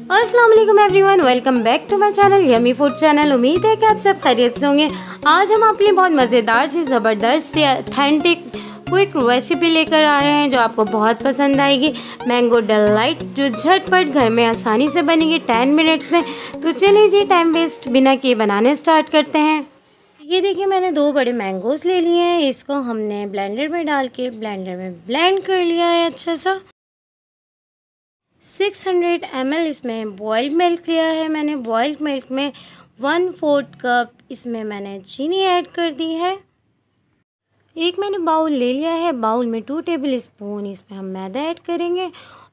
अस्सलाम वालेकुम everyone, welcome back to my channel Yummy Food channel. उम्मीद है कि आप सब खैरियत से होंगे। आज हम आपके लिए बहुत मज़ेदार सी ज़बरदस्त सी ऑथेंटिक क्विक रेसिपी लेकर आ रहे हैं जो आपको बहुत पसंद आएगी। मैंगो डिलाइट जो झटपट घर में आसानी से बनेगी 10 मिनट्स में। तो चलिए जी, टाइम वेस्ट बिना किए बनाने स्टार्ट करते हैं। ये देखिए, मैंने 2 बड़े मैंगोज़ ले लिए हैं। इसको हमने ब्लेंडर में डाल के ब्लेंडर में ब्लेंड कर लिया है अच्छा सा। 600 ml इसमें बॉइल्ड मिल्क लिया है मैंने। बॉइल्ड मिल्क में 1/4 कप इसमें मैंने चीनी ऐड कर दी है। एक मैंने बाउल ले लिया है। बाउल में 2 टेबल स्पून इसमें हम मैदा ऐड करेंगे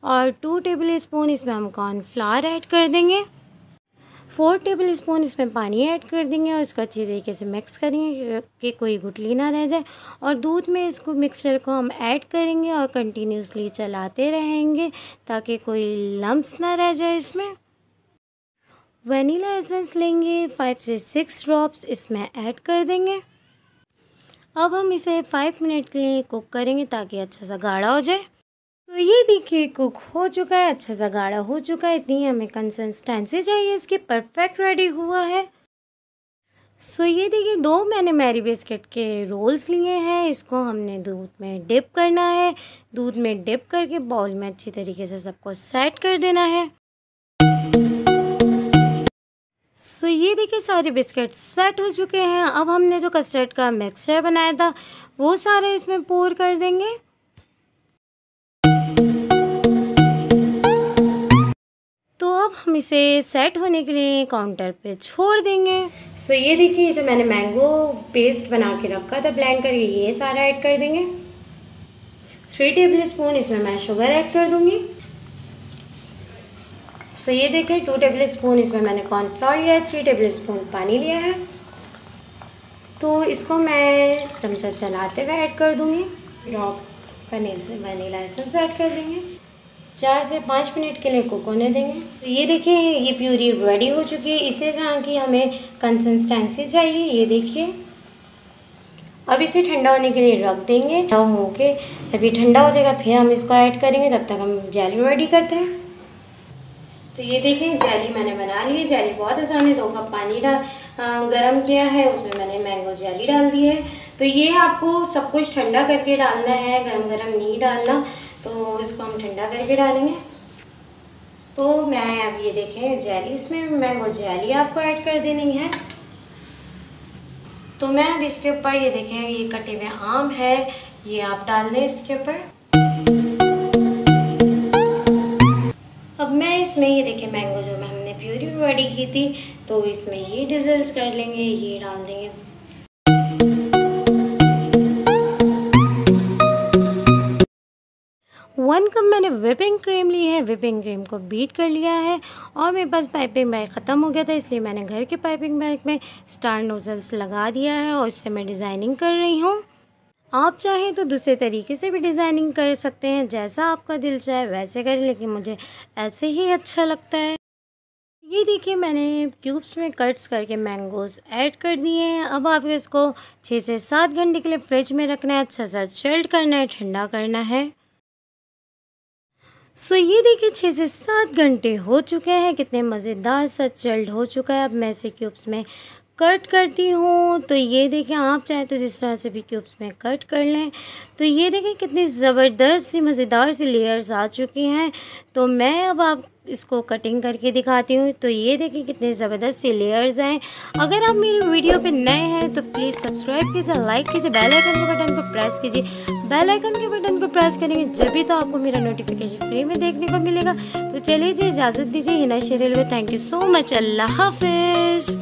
और 2 टेबल स्पून इसमें हम कॉर्नफ्लावर ऐड कर देंगे। 4 टेबल स्पून इसमें पानी ऐड कर देंगे और इसको अच्छी तरीके से मिक्स करेंगे कि कोई गुठली ना रह जाए। और दूध में इसको मिक्सचर को हम ऐड करेंगे और कंटिन्यूसली चलाते रहेंगे ताकि कोई लम्प्स ना रह जाए इसमें। वनीला एसेंस लेंगे, 5 से 6 ड्रॉप्स इसमें ऐड कर देंगे। अब हम इसे 5 मिनट के लिए कुक करेंगे ताकि अच्छा सा गाढ़ा हो जाए। तो ये देखिए, कुक हो चुका है, अच्छा सा गाढ़ा हो चुका है। इतनी हमें कंसिस्टेंसी चाहिए इसकी, परफेक्ट रेडी हुआ है। सो ये देखिए, 2 मैंने मैरी बिस्किट के रोल्स लिए हैं। इसको हमने दूध में डिप करना है। दूध में डिप करके बाउल में अच्छी तरीके से सबको सेट कर देना है। सो ये देखिए, सारे बिस्किट सेट हो चुके हैं। अब हमने जो कस्टर्ड का मिक्सचर बनाया था वो सारे इसमें पोर कर देंगे। तो अब हम इसे सेट होने के लिए काउंटर पे छोड़ देंगे। सो ये देखिए, जो मैंने मैंगो पेस्ट बना के रखा था ब्लेंड करके, ये सारा ऐड कर देंगे। 3 टेबल स्पून इसमें मैं शुगर ऐड कर दूंगी। सो ये देखिए, 2 टेबल स्पून इसमें मैंने कॉर्नफ्लोर लिया है, 3 टेबल स्पून पानी लिया है। तो इसको मैं चमचा चलाते हुए ऐड कर दूंगी। रॉक वनीला एसेंस ऐड कर देंगे। 4 से 5 मिनट के लिए कुक होने देंगे। तो ये देखिए, ये प्यूरी रेडी हो चुकी है। इसी तरह की हमें कंसिस्टेंसी चाहिए। ये देखिए, अब इसे ठंडा होने के लिए रख देंगे। ठंडा होके जब ये ठंडा हो जाएगा फिर हम इसको ऐड करेंगे। तब तक हम जेली रेडी करते हैं। तो ये देखिए, जेली मैंने बना ली है। जेली बहुत आसान है। 2 कप पानी गरम किया है, उसमें मैंने मैंगो जेली डाल दी है। तो ये आपको सब कुछ ठंडा करके डालना है, गरम गरम नहीं डालना। तो इसको हम ठंडा करके डालेंगे। तो मैं अब ये देखें जेली, इसमें मैंगो जेली आपको ऐड कर देनी है। तो मैं अब इसके ऊपर ये देखें, ये कटे हुए आम है, ये आप डाल दें इसके ऊपर। अब मैं इसमें ये देखें मैंगो जो हमने प्यूरी रेडी की थी, तो इसमें ये डिज़ल्स कर लेंगे, ये डाल देंगे। 1 कप मैंने व्हिपिंग क्रीम ली है। व्हिपिंग क्रीम को बीट कर लिया है और मेरे पास पाइपिंग बैग ख़त्म हो गया था, इसलिए मैंने घर के पाइपिंग बैग में स्टार नोजल्स लगा दिया है और इससे मैं डिज़ाइनिंग कर रही हूँ। आप चाहें तो दूसरे तरीके से भी डिज़ाइनिंग कर सकते हैं, जैसा आपका दिल चाहे वैसे करें, लेकिन मुझे ऐसे ही अच्छा लगता है। ये देखिए, मैंने क्यूब्स में कट्स करके मैंगोज़ ऐड कर दिए हैं। अब आपको इसको 6 से 7 घंटे के लिए फ्रिज में रखना है, अच्छा सा चिल्ड करना है, ठंडा करना है। सो ये देखिए, 6 से 7 घंटे हो चुके हैं। कितने मज़ेदार सा चिल्ड हो चुका है। अब मैं इसे क्यूब्स में कट करती हूँ। तो ये देखिए, आप चाहें तो जिस तरह से भी क्यूब्स में कट कर लें। तो ये देखिए, कितनी ज़बरदस्त सी मज़ेदार सी लेयर्स आ चुकी हैं। तो मैं अब आप इसको कटिंग करके दिखाती हूँ। तो ये देखिए, कितने ज़बरदस्त सी लेयर्स हैं। अगर आप मेरी वीडियो पे नए हैं तो प्लीज़ सब्सक्राइब कीजिए, लाइक कीजिए, बेल आइकन के बटन को प्रेस कीजिए। बेल आइकन के बटन को प्रेस करेंगे जब भी तो आपको मेरा नोटिफिकेशन फ्री में देखने को मिलेगा। तो चलिए जी, इजाज़त दीजिए। Hina Sher. Thank you so much. अल्लाह हाफिज़।